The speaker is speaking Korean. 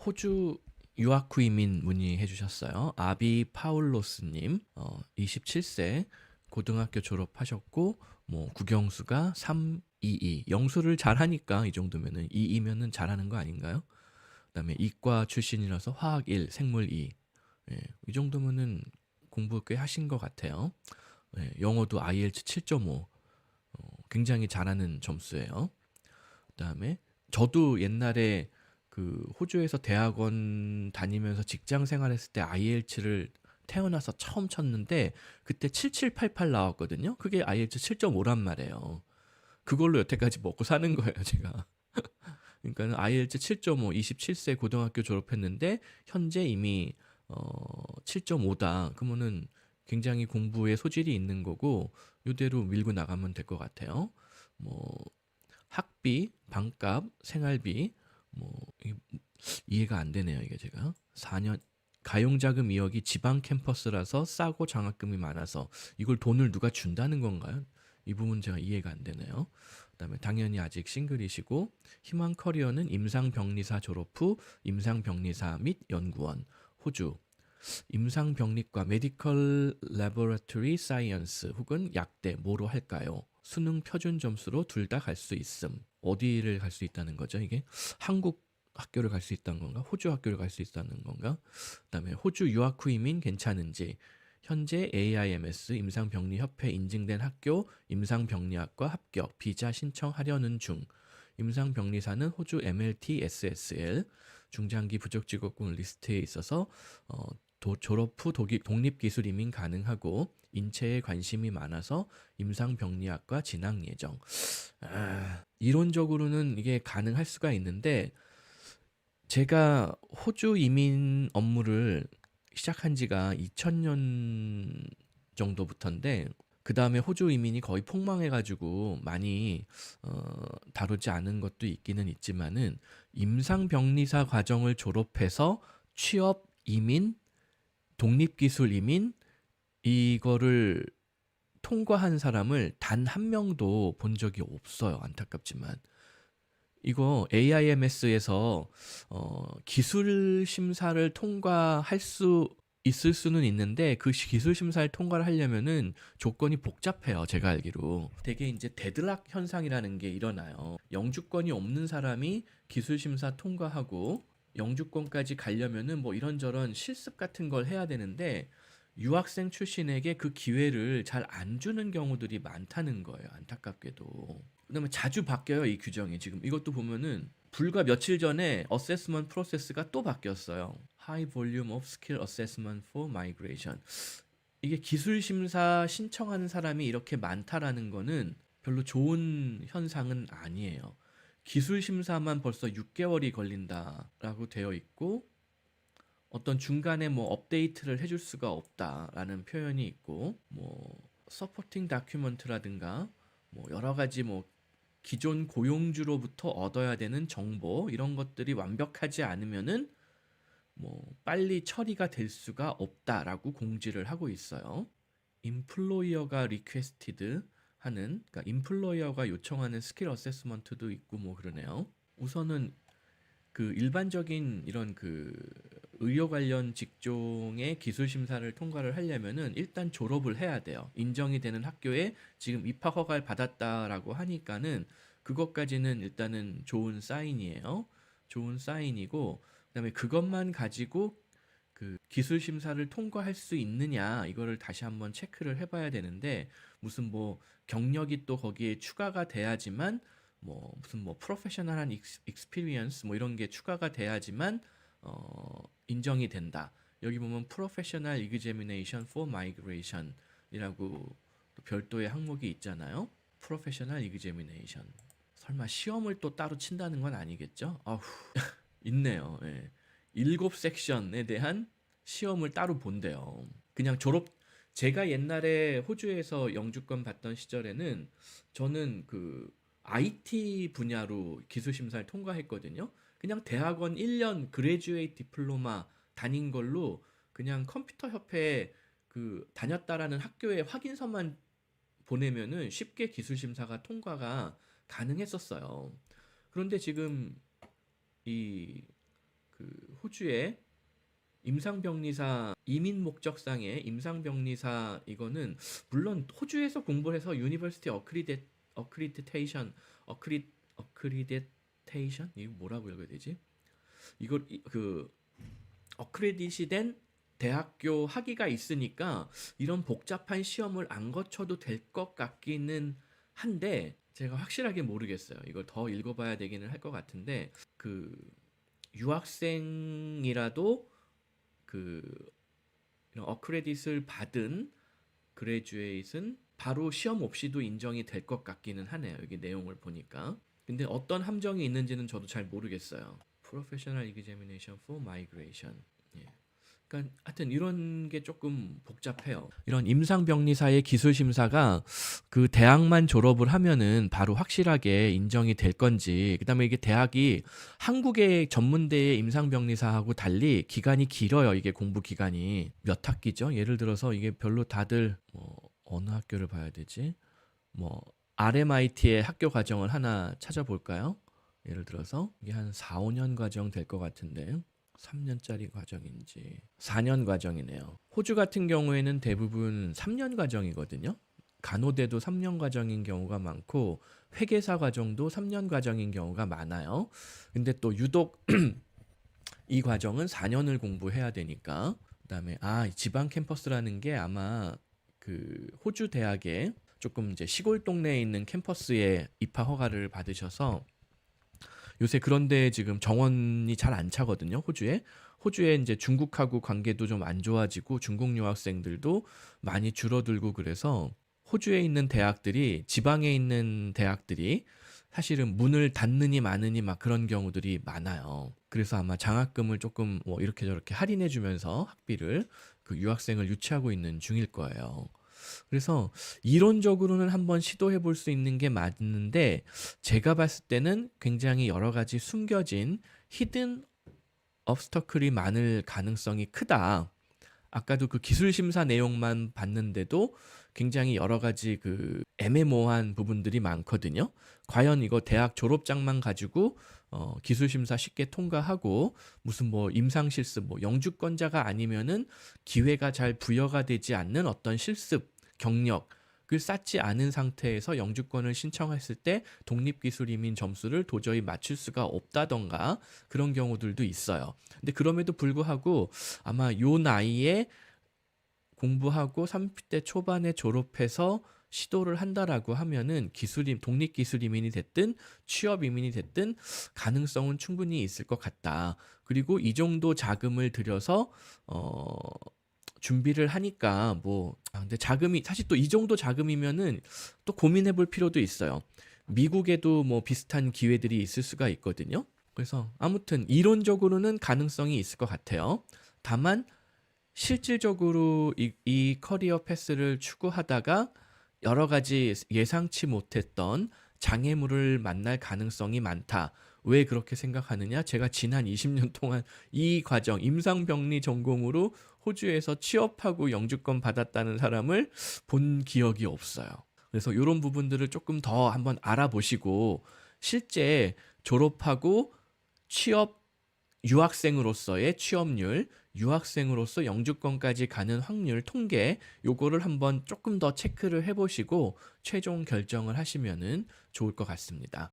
호주 유학 후이민 문의해 주셨어요. 아비 파울로스님, 27세, 고등학교 졸업하셨고, 뭐 국영수가 322, 영수를 잘하니까 이 정도면은 2이면은 잘하는 거 아닌가요? 그다음에 이과 출신이라서 화학 1, 생물 2, 예, 이 정도면은 공부 꽤 하신 것 같아요. 예, 영어도 IELTS 7.5, 굉장히 잘하는 점수예요. 그다음에 저도 옛날에 그 호주에서 대학원 다니면서 직장 생활했을 때 IELTS를 태어나서 처음 쳤는데 그때 7788 나왔거든요. 그게 IELTS 7.5란 말이에요. 그걸로 여태까지 먹고 사는 거예요, 제가. 그러니까 IELTS 7.5, 27세 고등학교 졸업했는데 현재 이미 7.5다. 그러면은 굉장히 공부에 소질이 있는 거고 이대로 밀고 나가면 될 것 같아요. 뭐 학비, 방값, 생활비 뭐 이해가 안 되네요, 이게 제가. 4년 가용자금 2억이 지방 캠퍼스라서 싸고 장학금이 많아서 이걸 돈을 누가 준다는 건가요? 이 부분 제가 이해가 안 되네요. 그다음에 당연히 아직 싱글이시고 희망 커리어는 임상병리사 졸업 후 임상병리사 및 연구원 호주 임상병리과 메디컬 레버러토리 사이언스 혹은 약대 뭐로 할까요? 수능 표준 점수로 둘 다 갈 수 있음. 어디를 갈 수 있다는 거죠, 이게? 한국 학교를 갈 수 있다는 건가? 호주 학교를 갈 수 있다는 건가? 그다음에 호주 유학 후 이민 괜찮은지 현재 AIMS 임상병리협회 인증된 학교 임상병리학과 합격 비자 신청하려는 중 임상병리사는 호주 MLT SSL 중장기 부족직업군 리스트에 있어서 졸업 후 독립기술 이민 가능하고 인체에 관심이 많아서 임상병리학과 진학 예정. 이론적으로는 이게 가능할 수가 있는데 제가 호주 이민 업무를 시작한 지가 2000년 정도부터인데 그 다음에 호주 이민이 거의 폭망해가지고 많이 다루지 않은 것도 있기는 있지만은 임상병리사 과정을 졸업해서 취업 이민, 독립기술 이민 이거를 통과한 사람을 단 한 명도 본 적이 없어요. 안타깝지만. 이거 AIMS에서 기술 심사를 통과할 수 있을 수는 있는데 그 기술 심사를 통과를 하려면은 조건이 복잡해요. 제가 알기로. 되게 이제 데드락 현상이라는 게 일어나요. 영주권이 없는 사람이 기술 심사 통과하고 영주권까지 가려면은 뭐 이런저런 실습 같은 걸 해야 되는데 유학생 출신에게 그 기회를 잘 안 주는 경우들이 많다는 거예요. 안타깝게도. 그다음에 자주 바뀌어요, 이 규정이. 지금 이것도 보면은 불과 며칠 전에 어세스먼트 프로세스가 또 바뀌었어요. High Volume of Skill Assessment for Migration. 이게 기술 심사 신청하는 사람이 이렇게 많다라는 거는 별로 좋은 현상은 아니에요. 기술 심사만 벌써 6개월이 걸린다라고 되어 있고 어떤 중간에 뭐 업데이트를 해줄 수가 없다라는 표현이 있고 뭐 서포팅 다큐먼트라든가 뭐 여러 가지 뭐 기존 고용주로부터 얻어야 되는 정보 이런 것들이 완벽하지 않으면은 뭐 빨리 처리가 될 수가 없다라고 공지를 하고 있어요. 인플로이어가 리퀘스티드 하는 그러니까 인플로이어가 요청하는 스킬 어세스먼트도 있고 뭐 그러네요. 우선은 그 일반적인 이런 그 의료 관련 직종의 기술 심사를 통과를 하려면은 일단 졸업을 해야 돼요. 인정이 되는 학교에 지금 입학 허가를 받았다라고 하니까는 그것까지는 일단은 좋은 사인이에요. 좋은 사인이고 그다음에 그것만 가지고 그 기술 심사를 통과할 수 있느냐 이거를 다시 한번 체크를 해봐야 되는데 무슨 뭐 경력이 또 거기에 추가가 돼야지만 뭐 무슨 뭐 프로페셔널한 익스피리언스 뭐 이런 게 추가가 돼야지만 인정이 된다. 여기 보면 프로페셔널 이그제미네이션 for migration이라고 또 별도의 항목이 있잖아요. 프로페셔널 이그제미네이션. 설마 시험을 또 따로 친다는 건 아니겠죠? 아후 있네요. 예. 7섹션에 대한 시험을 따로 본대요. 그냥 제가 옛날에 호주에서 영주권 받던 시절에는 저는 그 IT 분야로 기술 심사를 통과했거든요. 그냥 대학원 1년 그레듀에이트 디플로마 다닌 걸로 그냥 컴퓨터 협회에 그 다녔다라는 학교에 확인서만 보내면은 쉽게 기술 심사가 통과가 가능했었어요. 그런데 지금 이 그 호주의 임상병리사 이민 목적상의 임상병리사 이거는 물론 호주에서 공부를 해서 유니버시티 어크리디테이션 어크리디테이션 이거 뭐라고 읽어야 되지? 이걸 그 어크레딧이 된 대학교 학위가 있으니까 이런 복잡한 시험을 안 거쳐도 될 것 같기는 한데 제가 확실하게 모르겠어요. 이걸 더 읽어봐야 되기는 할 것 같은데 그 유학생이라도 그 이런 어크레딧을 받은 그레듀에이트는 바로 시험 없이도 인정이 될 것 같기는 하네요. 여기 내용을 보니까. 근데 어떤 함정이 있는지는 저도 잘 모르겠어요. Professional Examination for Migration. 예. 그러니까 하여튼 이런 게 조금 복잡해요. 이런 임상병리사의 기술 심사가 그 대학만 졸업을 하면은 바로 확실하게 인정이 될 건지, 그다음에 이게 대학이 한국의 전문대의 임상병리사하고 달리 기간이 길어요. 이게 공부 기간이 몇 학기죠? 예를 들어서 이게 별로 다들 어느 학교를 봐야 되지? 뭐 RMIT의 학교 과정을 하나 찾아볼까요? 예를 들어서 이게 한 4, 5년 과정 될 것 같은데 3년짜리 과정인지 4년 과정이네요. 호주 같은 경우에는 대부분 3년 과정이거든요. 간호대도 3년 과정인 경우가 많고 회계사 과정도 3년 과정인 경우가 많아요. 근데 또 유독 이 과정은 4년을 공부해야 되니까. 그다음에 지방 캠퍼스라는 게 아마 그 호주 대학에 조금 이제 시골 동네에 있는 캠퍼스에 입학 허가를 받으셔서 요새 그런데 지금 정원이 잘 안 차거든요. 호주에 이제 중국하고 관계도 좀 안 좋아지고 중국 유학생들도 많이 줄어들고 그래서 호주에 있는 대학들이 지방에 있는 대학들이 사실은 문을 닫느니 마느니 막 그런 경우들이 많아요. 그래서 아마 장학금을 조금 뭐 이렇게 저렇게 할인해 주면서 학비를 그 유학생을 유치하고 있는 중일 거예요. 그래서 이론적으로는 한번 시도해 볼 수 있는 게 맞는데 제가 봤을 때는 굉장히 여러 가지 숨겨진 히든 obstacle이 많을 가능성이 크다. 아까도 그 기술 심사 내용만 봤는데도 굉장히 여러 가지 그 애매모호한 부분들이 많거든요. 과연 이거 대학 졸업장만 가지고 기술 심사 쉽게 통과하고 무슨 뭐 임상 실습 뭐 영주권자가 아니면은 기회가 잘 부여가 되지 않는 어떤 실습 경력을 쌓지 않은 상태에서 영주권을 신청했을 때 독립기술이민 점수를 도저히 맞출 수가 없다던가 그런 경우들도 있어요. 근데 그럼에도 불구하고 아마 요 나이에 공부하고 30대 초반에 졸업해서 시도를 한다라고 하면은 독립기술이민이 됐든 취업이민이 됐든 가능성은 충분히 있을 것 같다. 그리고 이 정도 자금을 들여서 준비를 하니까 근데 자금이 사실 또 이 정도 자금이면은 또 고민해 볼 필요도 있어요. 미국에도 뭐 비슷한 기회들이 있을 수가 있거든요. 그래서 아무튼 이론적으로는 가능성이 있을 것 같아요. 다만 실질적으로 이 커리어 패스를 추구하다가 여러 가지 예상치 못했던 장애물을 만날 가능성이 많다. 왜 그렇게 생각하느냐? 제가 지난 20년 동안 이 과정, 임상병리 전공으로 호주에서 취업하고 영주권 받았다는 사람을 본 기억이 없어요. 그래서 이런 부분들을 조금 더 한번 알아보시고 실제 졸업하고 유학생으로서의 취업률, 유학생으로서 영주권까지 가는 확률 통계 요거를 한번 조금 더 체크를 해보시고 최종 결정을 하시면은 좋을 것 같습니다.